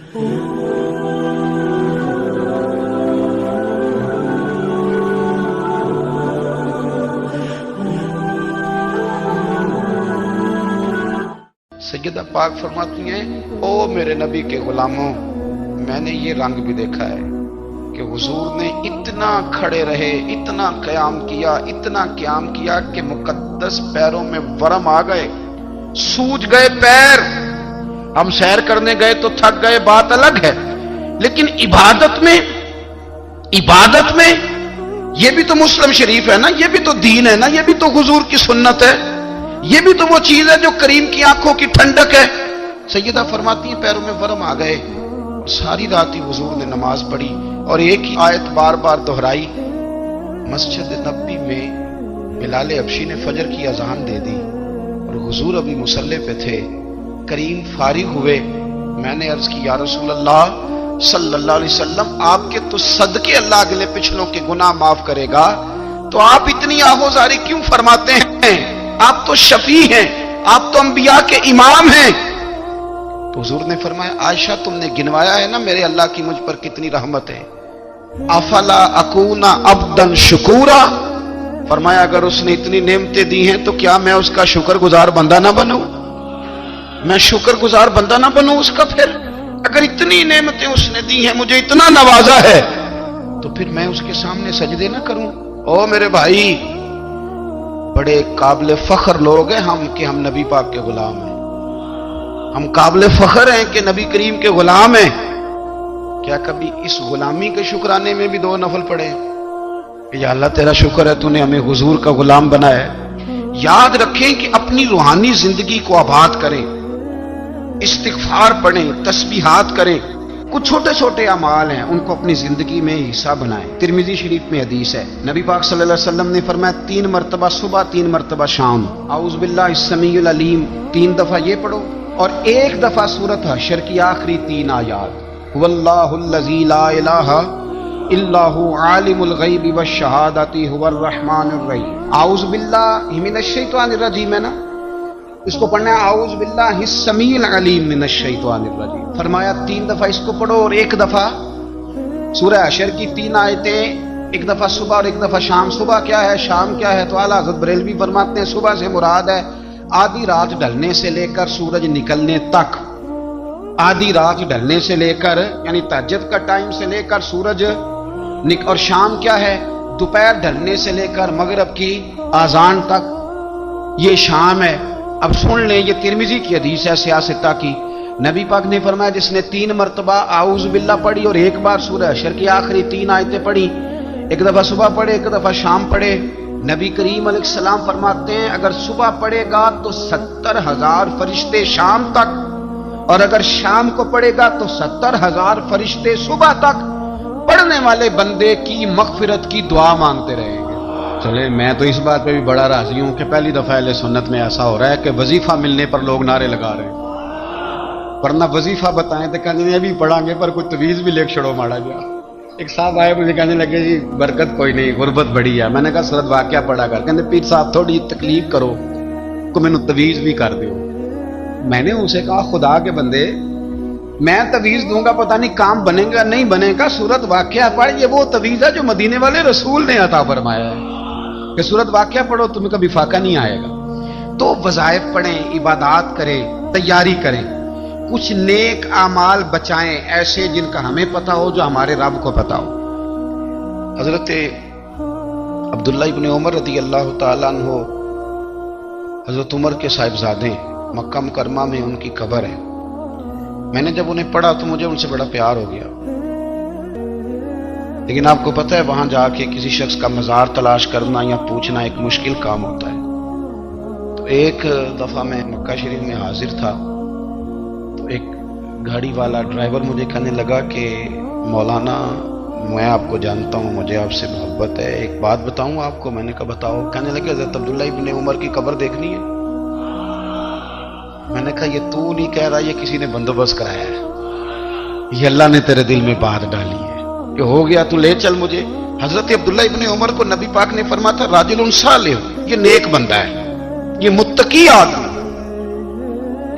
सैयदा पाक फरमाती हैं, ओ मेरे नबी के गुलामों, मैंने ये रंग भी देखा है कि हुजूर ने इतना खड़े रहे, इतना क़याम किया, इतना क़याम किया कि मुकद्दस पैरों में वरम आ गए, सूज गए पैर। हम सैर करने गए तो थक गए, बात अलग है, लेकिन इबादत में ये भी तो मुस्लिम शरीफ है ना, ये भी तो दीन है ना, ये भी तो हुजूर की सुन्नत है, ये भी तो वो चीज है जो करीम की आंखों की ठंडक है। सैयदा फरमाती है पैरों में वरम आ गए और सारी रात ही हुजूर ने नमाज पढ़ी और एक ही आयत बार बार दोहराई। मस्जिद नबी में बिलाल हबशी ने फजर की अजान दे दी और हुजूर अभी मुसल्ले पे थे। करीम फारिग हुए, मैंने अर्ज की या रसूल अल्लाह सल्लल्लाहु अलैहि वसल्लम, आपके तो सदके अल्लाह अगले पिछलों के गुनाह माफ करेगा, तो आप इतनी आहोजारी क्यों फरमाते हैं? आप तो शफी हैं, आप तो अंबिया के इमाम हैं। तो हुजूर ने फरमाया, आयशा तुमने गिनवाया है ना मेरे अल्लाह की मुझ पर कितनी रहमत है। अफला अकूना अब्दन शुकूरा, फरमाया अगर उसने इतनी नेमतें दी हैं तो क्या मैं उसका शुक्रगुजार बंदा ना बनूं? मैं शुक्रगुजार बंदा ना बनूं उसका? फिर अगर इतनी नेमतें उसने दी हैं, मुझे इतना नवाजा है, तो फिर मैं उसके सामने सजदे ना करूं? ओ मेरे भाई, बड़े काबिल फख्र लोग हैं हम कि हम नबी पाक के गुलाम हैं। हम काबिल फख्र हैं कि नबी करीम के गुलाम हैं। क्या कभी इस गुलामी के शुक्राने में भी दो नफल पढ़े कि या अल्लाह तेरा शुक्र है तूने हमें हुजूर का गुलाम बनाया है। याद रखें कि अपनी रूहानी जिंदगी को आबाद करें, इस्तिगफार पढ़ें, तस्बीहात करें। कुछ छोटे छोटे अमाल हैं, उनको अपनी जिंदगी में हिस्सा बनाएं। तिरमिजी शरीफ में हदीस है, नबी पाक सल्लल्लाहु अलैहि वसल्लम ने फरमाया 3 मरतबा सुबह 3 मरतबा शाम औज़ु बिल्लाहिस समीउल अलीम 3 दफा ये पढ़ो और 1 दफा सूरत हशर की आखिरी 3 आयात, हुवल्लाहुल्लज़ी ला इलाहा इल्लाहु आलिमुल गैबि वश शहादति हुवर रहमानुर रहीम। औज़ु बिल्लाहि मिनश शैतानिर रजीम है ना, इसको पढ़ना है औज़ु बिल्लाहिस समीउल अलीम मिनश शैतानिर रजीम। फरमाया 3 दफा इसको पढ़ो और 1 दफा सूरह हशर की 3 आयतें, 1 दफा सुबह और 1 दफा शाम। सुबह क्या है, शाम क्या है? तो आला हज़रत बरेलवी फरमाते हैं सुबह से मुराद है आधी रात ढलने से लेकर सूरज निकलने तक। आधी रात ढलने से लेकर यानी तहज्जुद का टाइम से लेकर सूरज और शाम क्या है? दोपहर ढलने से लेकर मगरिब की आजान तक, ये शाम है। अब सुन लें, ये तिरमिजी की हदीस है सियासता की। नबी पाक ने फरमाया जिसने 3 मरतबा आऊज़ु बिल्लाह पढ़ी और 1 बार सूरह हशर की आखिरी 3 आयतें पढ़ी, 1 दफा सुबह पढ़े 1 दफा शाम पढ़े, नबी करीम अलैहिस्सलाम फरमाते हैं अगर सुबह पढ़ेगा तो 70,000 फरिश्ते शाम तक, और अगर शाम को पढ़ेगा तो 70,000 फरिश्ते सुबह तक पढ़ने वाले बंदे की मगफिरत की दुआ मांगते रहेंगे। चले, मैं तो इस बात पे भी बड़ा राजी हूं कि पहली दफा अहले सुन्नत में ऐसा हो रहा है कि वजीफा मिलने पर लोग नारे लगा रहे हैं, वरना वजीफा बताएं तो कहने अभी पढ़ांगे पर कोई तवीज भी लेके छड़ो माड़ा गया। एक साहब आए, मुझे कहने लगे जी बरकत कोई नहीं, गुरबत बड़ी है। मैंने कहा सूरत वाक़िया पढ़ा कर। कहते पीर साहब थोड़ी तकलीफ करो को मैनू तवीज भी कर दो। मैंने उनसे कहा खुदा के बंदे, मैं तवीज दूंगा पता नहीं काम बनेगा नहीं बनेगा, सूरत वाक़िया पढ़। ये वो तवीज है जो मदीने वाले रसूल ने अता फरमाया है कि सूरत वाक़िया पढ़ो तुम्हें कभी फाका नहीं आएगा। तो वज़ाइफ पढ़ें, इबादत करें, तैयारी करें, कुछ नेक आमाल बचाएं ऐसे जिनका हमें पता हो, जो हमारे रब को पता हो। हजरत अब्दुल्ला इब्न उमर रज़ी अल्लाह ताला अन्हु, हजरत उमर के साहिबजादे, मक्का मुकरमा में उनकी कब्र है। मैंने जब उन्हें पढ़ा तो मुझे उनसे बड़ा प्यार हो गया, लेकिन आपको पता है वहां जाके किसी शख्स का मजार तलाश करना या पूछना एक मुश्किल काम होता है। तो एक दफा मैं मक्का शरीफ में हाजिर था, तो एक गाड़ी वाला ड्राइवर मुझे कहने लगा कि मौलाना मैं आपको जानता हूँ, मुझे आपसे मोहब्बत है, एक बात बताऊं आपको। मैंने कहा बताओ। कहने लगे हज़रत अब्दुल्ला इब्न उमर की कब्र देखनी है। मैंने कहा ये तू नहीं कह रहा, ये किसी ने बंदोबस्त कराया है, ये अल्लाह ने तेरे दिल में बात डाली है, ये हो गया तू ले चल मुझे। हजरत अब्दुल्ला इब्न उमर को नबी पाक ने फरमाया था राजुलुन सालिह, ये नेक बंदा है, ये मुत्तकी आदमी,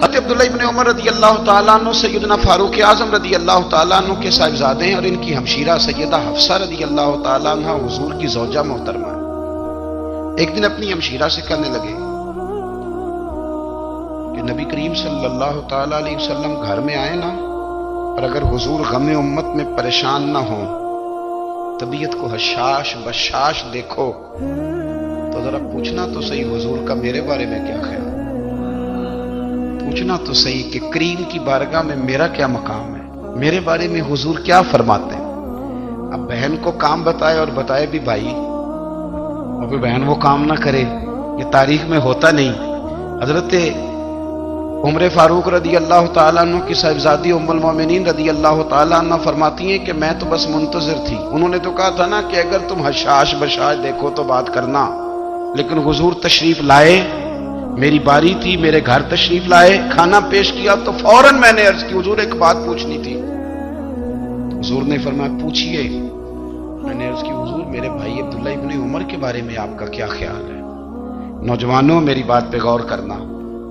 حضرت عبداللہ ابن عمر رضی اللہ تعالیٰ عنہ سیدنا فاروق اعظم رضی اللہ تعالیٰ عنہ کے صاحبزادے ہیں، اور ان کی ہمشیرہ سیدہ حفصہ رضی اللہ تعالیٰ عنہ حضور کی زوجہ محترمہ۔ ایک دن اپنی ہمشیرہ سے کہنے لگے کہ نبی کریم صلی اللہ تعالیٰ علیہ وسلم گھر میں آئے نا، اور اگر حضور غم امت میں پریشان نہ ہوں، طبیعت کو حشاش بشاش دیکھو، تو ذرا پوچھنا تو صحیح حضور کا میرے بارے میں کیا خیال، پوچھنا تو صحیح کہ کریم کی بارگاہ میں میرا کیا مقام ہے، میرے بارے میں حضور کیا فرماتے ہیں۔ اب بہن کو کام بتائے، اور بتائے بھی بھائی، اور پھر بہن وہ کام نہ کرے، یہ تاریخ میں ہوتا نہیں۔ حضرت عمر فاروق رضی اللہ تعالیٰ عنہ کی صاحبزادی ام المومنین رضی اللہ تعالیٰ عنہ فرماتی ہیں کہ میں تو بس منتظر تھی، انہوں نے تو کہا تھا نا کہ اگر تم حشاش بشاش دیکھو تو بات کرنا، لیکن حضور تشریف لائے، میری باری تھی، میرے گھر تشریف لائے، کھانا پیش کیا تو فوراً میں نے عرض کی حضور ایک بات پوچھنی تھی۔ حضور نے فرمایا پوچھئے۔ میں نے عرض کی حضور میرے بھائی عبداللہ ابن عمر کے بارے میں آپ کا کیا خیال ہے؟ نوجوانوں میری بات پہ غور کرنا،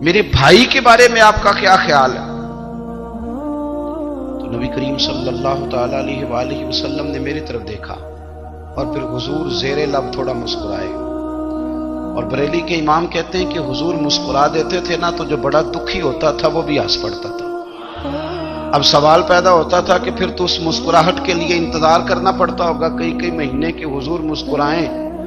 میرے بھائی کے بارے میں آپ کا کیا خیال ہے؟ تو نبی کریم صلی اللہ تعالی علیہ وآلہ وسلم نے میری طرف دیکھا، اور پھر حضور زیر لب تھوڑا مسکرائے، اور بریلی کے امام کہتے ہیں کہ حضور مسکرا دیتے تھے نا تو جو بڑا دکھی ہوتا تھا وہ بھی ہنس پڑتا تھا۔ اب سوال پیدا ہوتا تھا کہ پھر تو اس مسکراہٹ کے لیے انتظار کرنا پڑتا ہوگا کئی مہینے کہ حضور مسکرائیں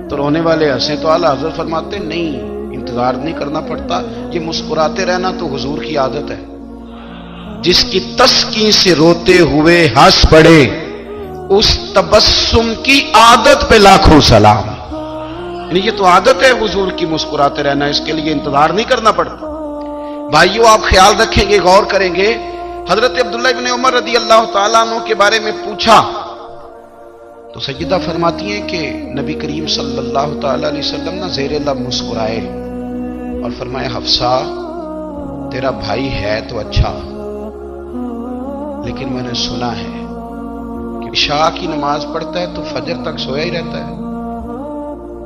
تو رونے والے ہنسیں، تو اعلیٰ حضرت فرماتے نہیں، انتظار نہیں کرنا پڑتا، یہ مسکراتے رہنا تو حضور کی عادت ہے۔ جس کی تسکین سے روتے ہوئے ہنس پڑے، اس تبسم کی عادت پہ لاکھوں سلام۔ یعنی یہ تو عادت ہے حضور کی مسکراتے رہنا، اس کے لیے انتظار نہیں کرنا پڑتا۔ بھائیو آپ خیال رکھیں گے، غور کریں گے، حضرت عبداللہ ابن عمر رضی اللہ تعالیٰ عنہ کے بارے میں پوچھا تو سیدہ فرماتی ہیں کہ نبی کریم صلی اللہ تعالیٰ علیہ وسلم نہ زیر لب مسکرائے اور فرمایا حفصہ تیرا بھائی ہے تو اچھا، لیکن میں نے سنا ہے کہ عشاء کی نماز پڑھتا ہے تو فجر تک سویا ہی رہتا ہے۔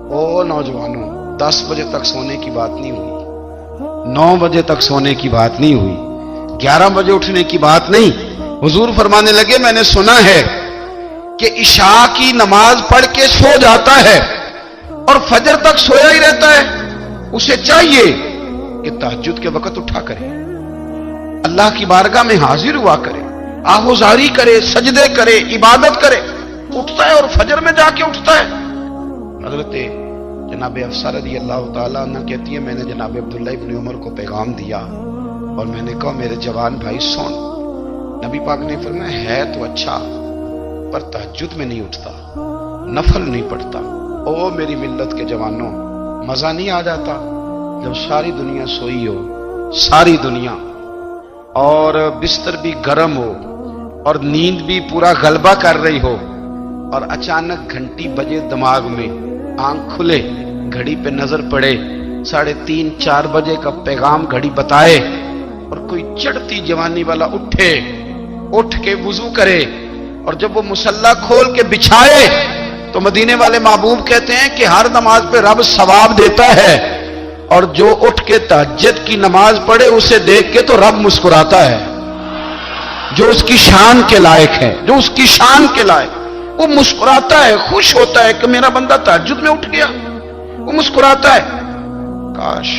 او نوجوانوں، 10 بجے تک سونے کی بات نہیں ہوئی، 9 بجے تک سونے کی بات نہیں ہوئی، 11 بجے اٹھنے کی بات نہیں۔ حضور فرمانے لگے میں نے سنا ہے کہ عشاء کی نماز پڑھ کے سو جاتا ہے اور فجر تک سویا ہی رہتا ہے، اسے چاہیے کہ تہجد کے وقت اٹھا کرے، اللہ کی بارگاہ میں حاضر ہوا کرے، آہوزاری کرے، سجدے کرے، عبادت کرے، اٹھتا ہے اور فجر میں جا کے اٹھتا ہے۔ حضرت جناب حفصہ رضی اللہ تعالیٰ عنہ کہتی ہے میں نے جناب عبداللہ ابن عمر کو پیغام دیا اور میں نے کہا میرے جوان بھائی سن، نبی پاک نے فرمایا ہے تو اچھا پر تہجد میں نہیں اٹھتا، نفل نہیں پڑھتا۔ او میری ملت کے جوانوں، مزہ نہیں آ جاتا جب ساری دنیا سوئی ہو، ساری دنیا، اور بستر بھی گرم ہو اور نیند بھی پورا غلبہ کر رہی ہو، اور اچانک گھنٹی بجے دماغ میں، آنکھ کھلے، گھڑی پہ نظر پڑے، 3:30 4 بجے کا پیغام گھڑی بتائے، اور کوئی چڑھتی جوانی والا اٹھ کے وضو کرے، اور جب وہ مصلی کھول کے بچھائے تو مدینے والے محبوب کہتے ہیں کہ ہر نماز پہ رب ثواب دیتا ہے، اور جو اٹھ کے تہجد کی نماز پڑھے اسے دیکھ کے تو رب مسکراتا ہے، جو اس کی شان کے لائق ہے، جو اس کی شان کے لائق، وہ مسکراتا ہے، خوش ہوتا ہے کہ میرا بندہ تہجد میں اٹھ گیا، وہ مسکراتا ہے۔ کاش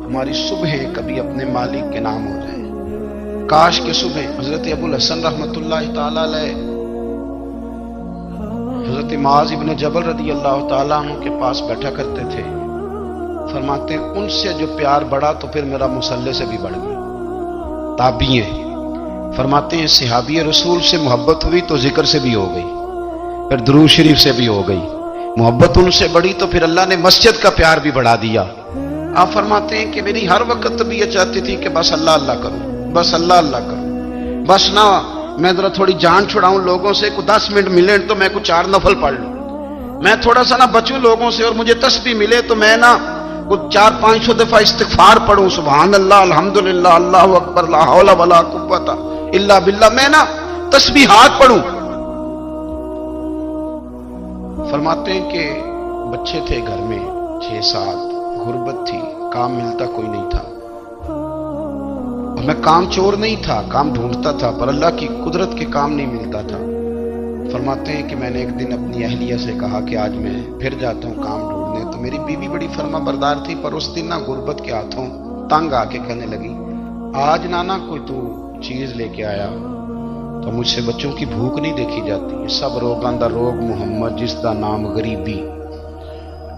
ہماری صبحیں کبھی اپنے مالک کے نام ہو جائیں، کاش کے صبح حضرت ابو الحسن رحمۃ اللہ تعالی علیہ حضرت معاذ ابن جبل رضی اللہ تعالیٰ عنہ کے پاس بیٹھا کرتے تھے، فرماتے ہیں ان سے جو پیار بڑھا تو پھر میرا مصلی سے بھی بڑھ گیا۔ تابعی ہیں، فرماتے ہیں صحابی رسول سے محبت ہوئی تو ذکر سے بھی ہو گئی، پھر درود شریف سے بھی ہو گئی، محبت ان سے بڑھی تو پھر اللہ نے مسجد کا پیار بھی بڑھا دیا۔ آپ فرماتے ہیں کہ میری ہر وقت طبیعت چاہتی تھی کہ بس اللہ اللہ کروں، بس اللہ اللہ کروں، بس نہ میں ذرا تھوڑی جان چھڑاؤں لوگوں سے، کو 10 منٹ ملے تو میں کچھ 4 نفل پڑھ لوں، میں تھوڑا سا نہ بچوں لوگوں سے، اور مجھے تسبیح ملے تو میں نہ کچھ 400-500 دفعہ استغفار پڑھوں، سبحان اللہ، الحمدللہ، اللہ اکبر، لا حول ولا قوت الا باللہ، میں نہ تسبیحات پڑھوں۔ فرماتے ہیں کہ بچے تھے گھر میں 6-7، غربت تھی، کام ملتا کوئی نہیں تھا، मैं काम चोर नहीं था, काम ढूंढता था, पर अल्लाह की कुदरत के काम नहीं मिलता था। फरमाते हैं कि मैंने एक दिन अपनी अहलिया से कहा कि आज मैं फिर जाता हूँ काम ढूंढने, तो मेरी बीवी बड़ी फर्मा बरदार थी, पर उस दिन ना गुर्बत के हाथों तंग आके कहने लगी, आज नाना कोई तू चीज लेके आया तो मुझसे बच्चों की भूख नहीं देखी जाती। सब रोगां दा रोग मुहम्मद, जिसदा नाम गरीबी,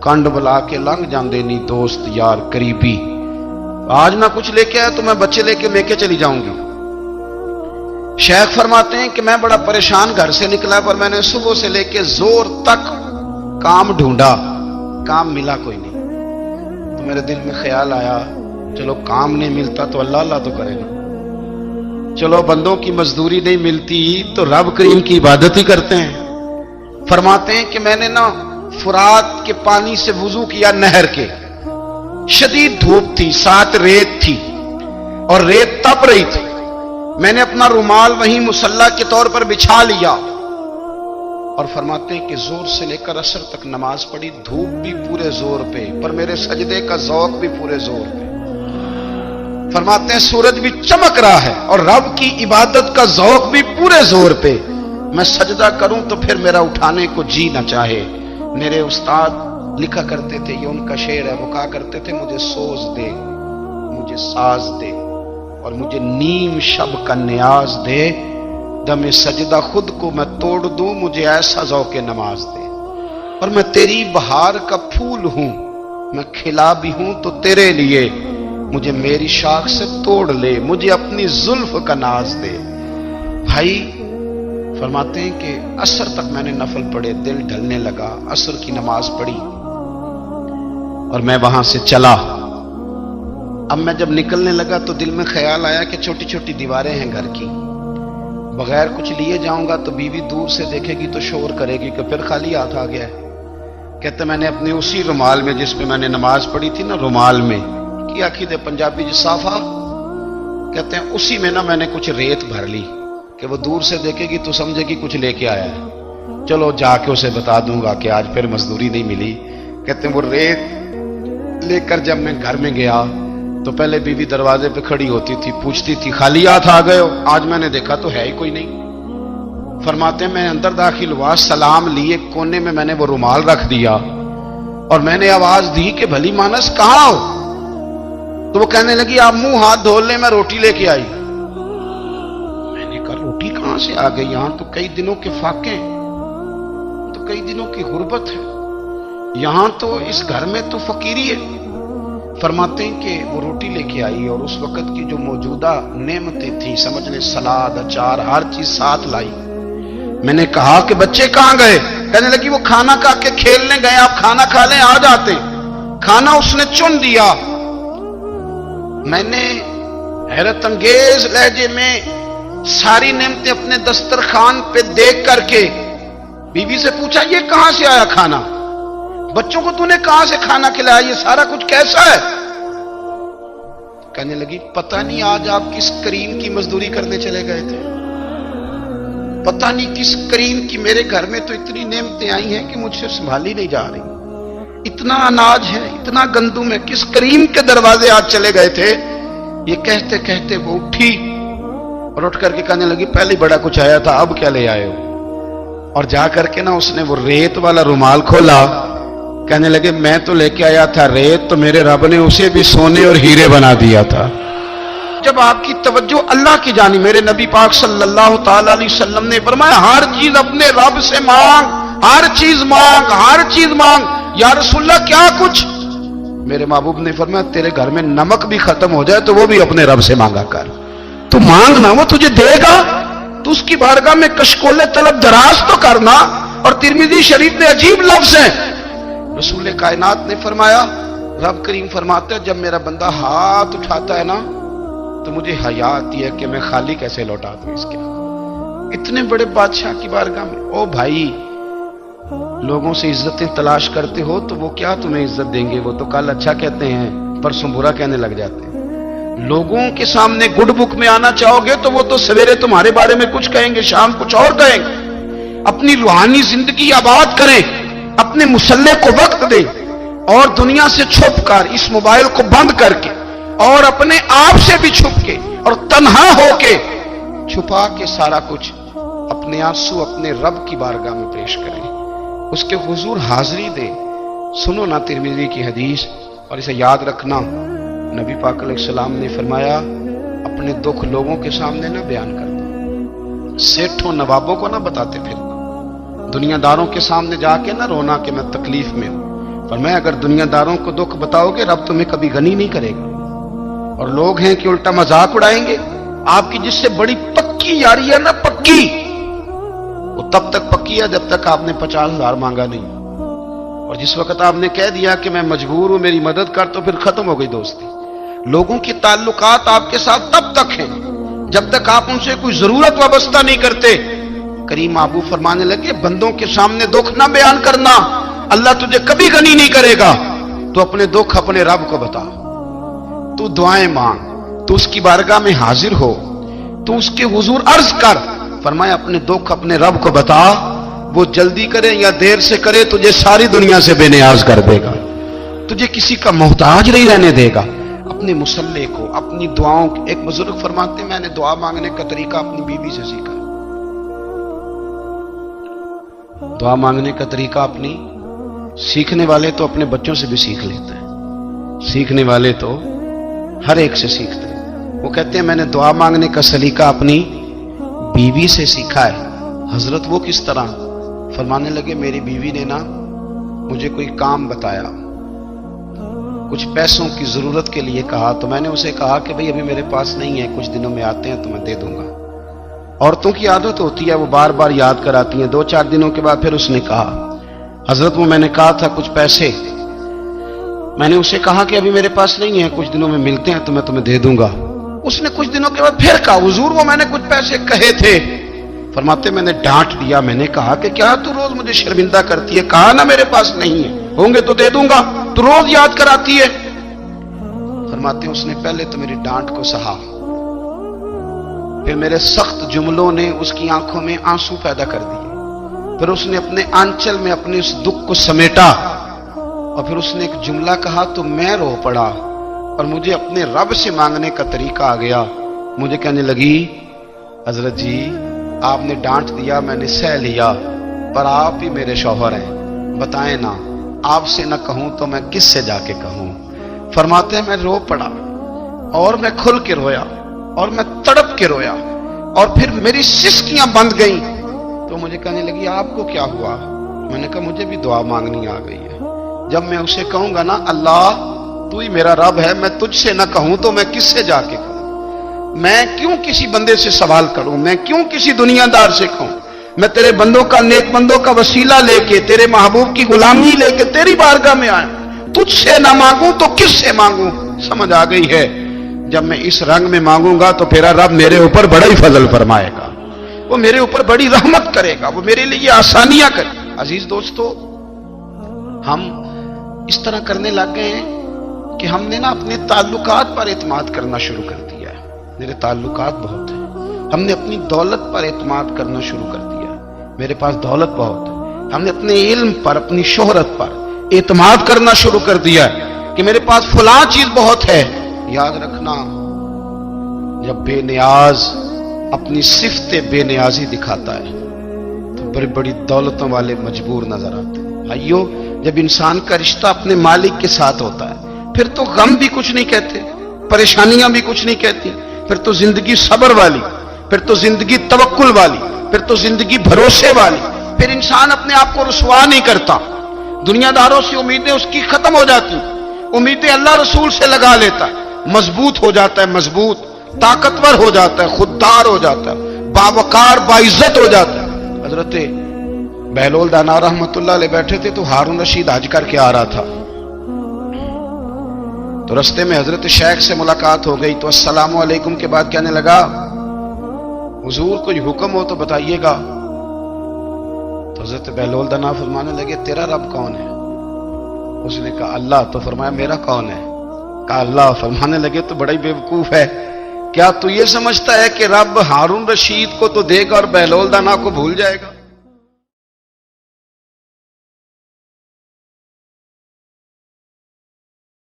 कंड बुला के लंघ जांदे नी दोस्त यार करीबी। आज ना कुछ लेके आया तो मैं बच्चे लेके मेके चली जाऊंगी। शेख फरमाते हैं कि मैं बड़ा परेशान घर से निकला, पर मैंने सुबह से लेके जोर तक काम ढूंढा, काम मिला कोई नहीं। तो मेरे दिल में ख्याल आया, चलो काम नहीं मिलता तो अल्लाह अल्लाह तो करेगा, चलो बंदों की मजदूरी नहीं मिलती तो रब करीम की इबादत ही करते हैं। फरमाते हैं कि मैंने ना फुरात के पानी से वुजू किया, नहर के, शदीद धूप थी, साथ रेत थी और रेत तप रही थी। मैंने अपना रुमाल वहीं मुसल्ला के तौर पर बिछा लिया और फरमाते हैं कि जोर से लेकर असर तक नमाज पढ़ी, धूप भी पूरे जोर पे, पर मेरे सजदे का ज़ौक़ भी पूरे जोर पे। फरमाते हैं सूरज भी चमक रहा है और रब की इबादत का ज़ौक़ भी पूरे जोर पे। मैं सजदा करूं तो फिर मेरा उठाने को जी न चाहे। मेरे उस्ताद लिखा करते थे, ये उनका शेर है, वो कहा करते थे, मुझे सोज दे, मुझे साज दे और मुझे नीम शब का न्याज दे, दमे सजदा खुद को मैं तोड़ दूं, मुझे ऐसा ज़ौक़े नमाज दे। और मैं तेरी बहार का फूल हूं, मैं खिला भी हूं तो तेरे लिए, मुझे मेरी शाख से तोड़ ले, मुझे अपनी जुल्फ का नाज दे। भाई फरमाते हैं कि असर तक मैंने नफल पढ़े, दिल ढलने लगा, असर की नमाज पढ़ी और मैं वहां से चला। अब मैं जब निकलने लगा तो दिल में ख्याल आया कि छोटी छोटी दीवारें हैं घर की, बगैर कुछ लिए जाऊंगा तो बीवी दूर से देखेगी तो शोर करेगी कि फिर खाली हाथ आ गया है। कहते मैंने अपने उसी रुमाल में जिस पे मैंने नमाज पढ़ी थी ना, रुमाल में की आखिद पंजाबी जी साफा कहते हैं, उसी में ना मैंने कुछ रेत भर ली कि वो दूर से देखेगी तो समझेगी कुछ लेके आया है, चलो जाके उसे बता दूंगा कि आज फिर मजदूरी नहीं मिली। कहते हैं वो रेत लेकर जब मैं घर में गया तो पहले बीवी दरवाजे पे खड़ी होती थी, पूछती थी खाली हाथ आ गए हो? आज मैंने देखा तो है ही कोई नहीं। फरमाते हैं मैं अंदर दाखिल हुआ, सलाम लिए, कोने में मैंने वो रुमाल रख दिया और मैंने आवाज दी कि भली मानस कहां हो? तो वो कहने लगी आप मुंह हाथ धो ले, मैं रोटी लेके आई। मैंने कहा रोटी कहां से आ गई? यहां तो कई दिनों के फाके हैं, तो कई दिनों की गुर्बत है, यहां तो इस घर में तो फकीरी है। फरमाते हैं कि वो रोटी लेके आई और उस वक्त की जो मौजूदा नेमतें थी, समझ ले सलाद, अचार, हर चीज साथ लाई। मैंने कहा कि बच्चे कहां गए? कहने लगी वो खाना खा के खेलने गए, आप खाना खा लें आ जाते। खाना उसने चुन दिया। मैंने हैरत अंगेज लहजे में सारी नेमतें अपने दस्तरखान पे देख करके बीवी से पूछा ये कहां से आया खाना? बच्चों को तूने कहां से खाना खिलाया? ये सारा कुछ कैसा है? कहने लगी पता नहीं आज आप किस करीम की मजदूरी करने चले गए थे, पता नहीं किस करीम की, मेरे घर में तो इतनी नेमतें आई हैं कि मुझसे संभाली नहीं जा रही, इतना अनाज है, इतना गंदुम है, किस करीम के दरवाजे आज चले गए थे? ये कहते कहते वो उठी और उठ करके कहने लगी पहले बड़ा कुछ आया था, अब क्या ले आए हो? और जा करके ना उसने वो रेत वाला रुमाल खोला, कहने लगे मैं तो लेके आया था रेत, तो मेरे रब ने उसे भी सोने और हीरे बना दिया था। जब आपकी तवज्जो अल्लाह की जानी, मेरे नबी पाक सल्लल्लाहु ताला अलैहि वसल्लम ने फरमाया हर चीज अपने रब से मांग, हर चीज मांग, हर चीज मांग। या रसूलल्लाह क्या कुछ? मेरे महबूब ने फरमाया तेरे घर में नमक भी खत्म हो जाए तो वो भी अपने रब से मांगा कर। तू मांगना, वो तुझे देगा, तू उसकी बारगाह में कशकोले तलब दराज तो करना। और तिरमिजी शरीफ में अजीब लफ्ज है, रसूल कायनात ने फरमाया, रब करीम फरमाते हैं जब मेरा बंदा हाथ उठाता है ना तो मुझे हया आती है कि मैं खाली कैसे लौटा दूं इसके। इतने बड़े बादशाह की बारगाह में। ओ भाई, लोगों से इज्जतें तलाश करते हो तो वो क्या तुम्हें इज्जत देंगे? वो तो कल अच्छा कहते हैं, परसों बुरा कहने लग जाते हैं। लोगों के सामने गुड बुक में आना चाहोगे तो वो तो सवेरे तुम्हारे बारे में कुछ कहेंगे, शाम कुछ और कहेंगे। अपनी रूहानी जिंदगी आबाद करें, अपने मुसल्ले को वक्त दें और दुनिया से छुप कर इस मोबाइल को बंद करके اور اپنے آپ سے بھی چھپ کے اور تنہا ہو کے چھپا کے سارا کچھ اپنے آنسو اپنے رب کی بارگاہ میں پیش کریں، اس کے حضور حاضری دیں۔ سنو نا ترمذی کی حدیث، اور اسے یاد رکھنا، نبی پاک علیہ السلام نے فرمایا اپنے دکھ لوگوں کے سامنے نہ بیان کرنا، سیٹھوں نوابوں کو نہ بتاتے پھرنا، دنیا داروں کے سامنے جا کے نہ رونا کہ میں تکلیف میں ہوں۔ فرمایا اگر دنیا داروں کو دکھ بتاؤ گے رب تمہیں کبھی غنی نہیں کرے گا، اور لوگ ہیں کہ الٹا مذاق اڑائیں گے۔ آپ کی جس سے بڑی پکی یاری ہے نا، پکی، وہ تب تک پکی ہے جب تک آپ نے 50,000 مانگا نہیں، اور جس وقت آپ نے کہہ دیا کہ میں مجبور ہوں میری مدد کر، تو پھر ختم ہو گئی دوستی۔ لوگوں کی تعلقات آپ کے ساتھ تب تک ہیں جب تک آپ ان سے کوئی ضرورت وابستہ نہیں کرتے۔ کریم محبوب فرمانے لگے بندوں کے سامنے دکھ نہ بیان کرنا، اللہ تجھے کبھی غنی نہیں کرے گا، تو اپنے دکھ اپنے رب کو بتا، تو دعائیں مانگ، تو اس کی بارگاہ میں حاضر ہو، تو اس کے حضور عرض کر۔ فرمایا اپنے دکھ اپنے رب کو بتا، وہ جلدی کرے یا دیر سے کرے تجھے ساری دنیا سے بے نیاز کر دے گا، تجھے کسی کا محتاج نہیں رہنے دے گا۔ اپنے مسلح کو، اپنی دعاؤں، ایک بزرگ فرماتے ہیں میں نے دعا مانگنے کا طریقہ اپنی بیوی سے سیکھا، دعا مانگنے کا طریقہ اپنی، سیکھنے والے تو اپنے بچوں سے بھی سیکھ لیتے ہیں، سیکھنے والے تو ہر ایک سے سیکھتے ہیں۔ وہ کہتے ہیں میں نے دعا مانگنے کا سلیقہ اپنی بیوی سے سیکھا ہے۔ حضرت وہ کس طرح؟ فرمانے لگے میری بیوی نے نا مجھے کوئی کام بتایا، کچھ پیسوں کی ضرورت کے لیے کہا، تو میں نے اسے کہا کہ بھئی ابھی میرے پاس نہیں ہے، کچھ دنوں میں آتے ہیں تو میں دے دوں گا۔ عورتوں کی عادت ہوتی ہے وہ بار بار یاد کراتی ہیں، 2-4 دنوں کے بعد پھر اس نے کہا حضرت وہ میں نے کہا تھا کچھ پیسے، میں نے اسے کہا کہ ابھی میرے پاس نہیں ہے، کچھ دنوں میں ملتے ہیں تو میں تمہیں دے دوں گا۔ اس نے کچھ دنوں کے بعد پھر کہا حضور وہ میں نے کچھ پیسے کہے تھے۔ فرماتے میں نے ڈانٹ دیا، میں نے کہا کہ کیا تو روز مجھے شرمندہ کرتی ہے، کہا نا میرے پاس نہیں ہے، ہوں گے تو دے دوں گا، تو روز یاد کراتی ہے۔ فرماتے اس نے پہلے تو میری ڈانٹ کو سہا، پھر میرے سخت جملوں نے اس کی آنکھوں میں آنسو پیدا کر دیے، پھر اس نے اپنے آنچل میں اپنے اس دکھ کو سمیٹا، اور پھر اس نے ایک جملہ کہا تو میں رو پڑا، اور مجھے اپنے رب سے مانگنے کا طریقہ آ گیا۔ مجھے کہنے لگی حضرت جی آپ نے ڈانٹ دیا، میں نے سہ لیا، پر آپ ہی میرے شوہر ہیں، بتائیں نا آپ سے نہ کہوں تو میں کس سے جا کے کہوں۔ فرماتے ہیں میں رو پڑا، اور میں کھل کے رویا، اور میں تڑپ کے رویا، اور پھر میری سسکیاں بند گئیں، تو مجھے کہنے لگی آپ کو کیا ہوا؟ میں نے کہا مجھے بھی دعا مانگنی آ گئی ہے، جب میں اسے کہوں گا نا اللہ تو ہی میرا رب ہے، میں تجھ سے نہ کہوں تو میں کس سے جا کے کہوں؟ میں کیوں کسی بندے سے سوال کروں؟ میں کیوں کسی دنیا دار سے کہوں؟ میں تیرے بندوں کا، نیک بندوں کا وسیلہ لے کے، تیرے محبوب کی غلامی لے کے تیری بارگاہ میں آیا، تجھ سے نہ مانگوں تو کس سے مانگوں؟ سمجھ آ گئی ہے جب میں اس رنگ میں مانگوں گا تو میرا رب میرے اوپر بڑا ہی فضل فرمائے گا، وہ میرے اوپر بڑی رحمت کرے گا، وہ میرے لیے آسانیاں کرے گا۔ عزیز دوستو ہم اس طرح کرنے لگ گئے ہیں کہ ہم نے نا اپنے تعلقات پر اعتماد کرنا شروع کر دیا ہے، میرے تعلقات بہت ہیں، ہم نے اپنی دولت پر اعتماد کرنا شروع کر دیا ہے، میرے پاس دولت بہت ہے، ہم نے اپنے علم پر، اپنی شہرت پر اعتماد کرنا شروع کر دیا ہے کہ میرے پاس فلاں چیز بہت ہے۔ یاد رکھنا جب بے نیاز اپنی صفت بے نیازی دکھاتا ہے تو بڑی بڑی دولتوں والے مجبور نظر آتے ہیں۔ بھائیو جب انسان کا رشتہ اپنے مالک کے ساتھ ہوتا ہے پھر تو غم بھی کچھ نہیں کہتے، پریشانیاں بھی کچھ نہیں کہتی، پھر تو زندگی صبر والی، پھر تو زندگی توکل والی، پھر تو زندگی بھروسے والی، پھر انسان اپنے آپ کو رسوا نہیں کرتا، دنیا داروں سے امیدیں اس کی ختم ہو جاتی، امیدیں اللہ رسول سے لگا لیتا ہے، مضبوط ہو جاتا ہے، مضبوط، طاقتور ہو جاتا ہے، خوددار ہو جاتا ہے، باوقار باعزت ہو جاتا ہے۔ حضرت بہلول دانا رحمت اللہ علیہ بیٹھے تھے تو ہارون رشید حج کر کے آ رہا تھا، تو رستے میں حضرت شیخ سے ملاقات ہو گئی، تو السلام علیکم کے بعد کہنے لگا حضور کوئی حکم ہو تو بتائیے گا۔ تو حضرت بہلول دانا فرمانے لگے تیرا رب کون ہے؟ اس نے کہا اللہ۔ تو فرمایا میرا کون ہے؟ کہا اللہ۔ فرمانے لگے تو بڑا ہی بیوقوف ہے، کیا تو یہ سمجھتا ہے کہ رب ہارون رشید کو تو دے گا اور بہلول دانا کو بھول جائے گا؟